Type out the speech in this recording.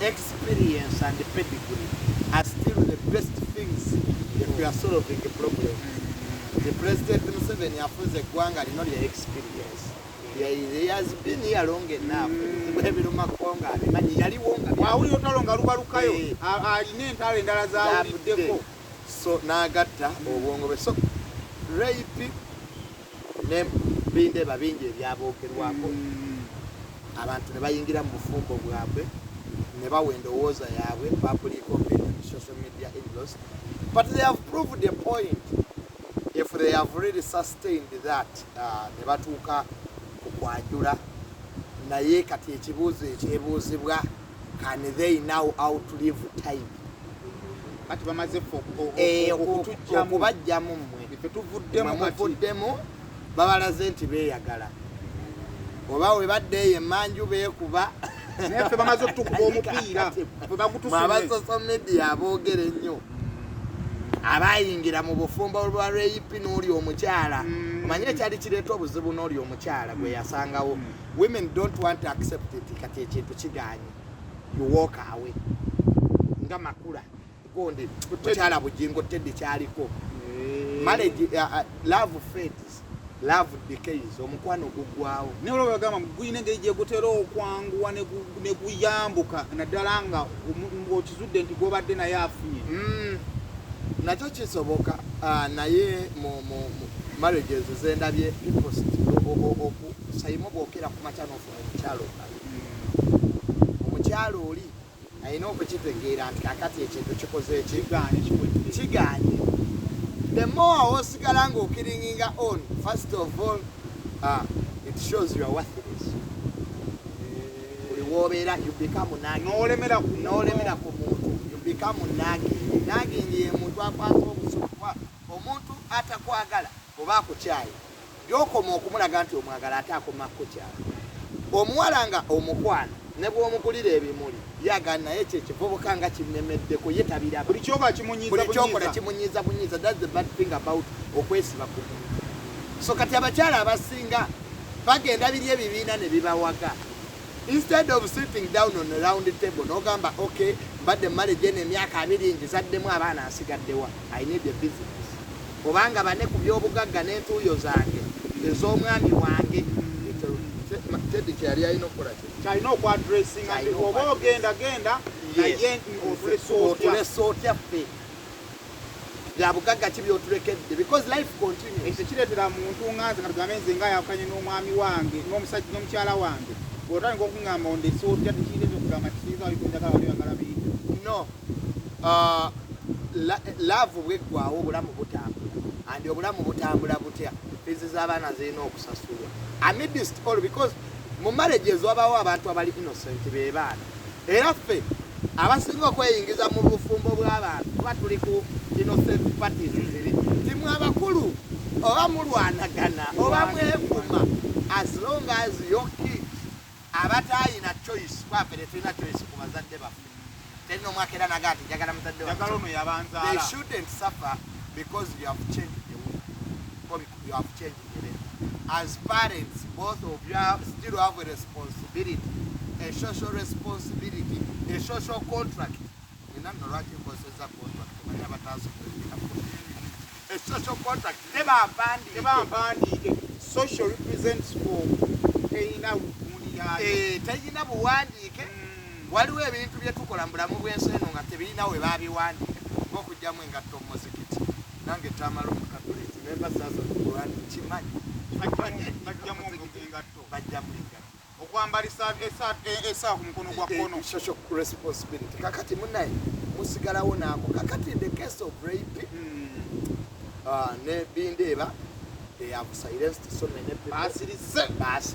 experience and the pedigree are still the best things if we are solving a problem. The President Museveni has a gwanga not the experience. He has been here long enough. So nagata obwongo so rape ne Bindeba bingi ebyabokerwako abantu ne bayingira mu bufumbo bwabwe ne bawendowooza yaabwe public opinion social media influence, but they have proved the point. If they have really sustained that ne batuuka kukwajula naye kati ekibuuzo ekyebuuzibwa, can they now outlive time? Kati bamaze okubajjamu muvuddemu babalaze nti beeyagala oba we baddeeyo emmanju beekuba naye bamaze okutukuba omupiira abasoso media aboogera ennyo abayingira mu bufumbo lwa rape n'oli omukyala omanye ekyali kireeta obuzibu n'oli omukyala gwe yasangawo. Women don't want to accept it. Kati ekintu kiganye, you walk away nga makula gondi mukyala bujingo tedde kyaliko. Marriage, love fades, love decays, omukwano gugwawo. Ne olwo bagamba guyina engeri gye gutera okwanguwa ne guyambuka naddala nga okizudde nti gobadde naye afunye. Nakyo kisoboka naye mu marriages zendabye sayimo bwokera ku makyano omukyalo omukyalo oli ayina okukitegeera nti kakati ekintu kikoze kiganye. The more osigala ng'okiringinga on, first of all, it shows you are worthless. You become nagging. N'olemera ku muntu. You become nagging. Nagging ye muntu akwasa obusukwa. Omuntu atakwagala oba akukyaye. By'okoma okumulaga nti omwagala ate akoma akukyaye. Omuwala nga omukwana ne bw'omukulira ebimuli yagana naye kyekivubuka nga kinnemeddeko ye tabiraba. Buli kyokola kimunyiiza bunyiiza. That's the bad thing about okwesiba ku muntu. So kati abakyala abasinga bagenda biri ebibiina ne bibawaga. Instead of sitting down on a round table n'ogamba okay badde marriage n'emyaka 2 ngizaddemu abaana asigaddewa, I need a business. Obanga bane ku byobugagga n'entuuyo zange ez'omwami wange tedde kyali alina okukola kyalina okwadressing oba ogenda naye otulesootya ffe bya bugagga ki byotulekedde because life continues. Ekyo kireetera muntu nganze nga tugambe nze nga yakanye n'omwami wange n'omukyala wange otandika okuŋŋamba ondesootya tekirinza okugamba tisinza bikunjagala waliwagala bintu. No, love bweggwawo obulamu butambula andi obulamu butambula butya fizi z'abaana zirina okusasulwa amidst all because mu marriages wabawo abantu abali innocent be baana era ffe abasinga okweyingiza mu bufumbo bw'abantu kuba tuli ku innocent parties ziri timu abakulu oba mulwanagana oba mwevuma as long as your kids abatayina choice kwafere tulina choice ku bazadde baffe telina omwaka era naga ati njagala muzadde wa they shouldn't suffer because you have changed the way or you have changed the way. As parents, both of you still have a responsibility, a social responsibility, a social contract. A social contract. Social represents for teyina buwandiike waliwo ebintu bye tukola mu bulamu bw'ensi eno nga tebirina we baabiwandiika ng'okugyamu engatto mu muzikiti nange Tamale Omukatoliki nemba saaso tukuwandiika kimanyi bajjamu engatto okwambalisa essaawa ku mukono gwa kkono social responsibility. Kakati munnaye musigalawo naako kakati in the case of rape ne Bindeba they have silenced so many people.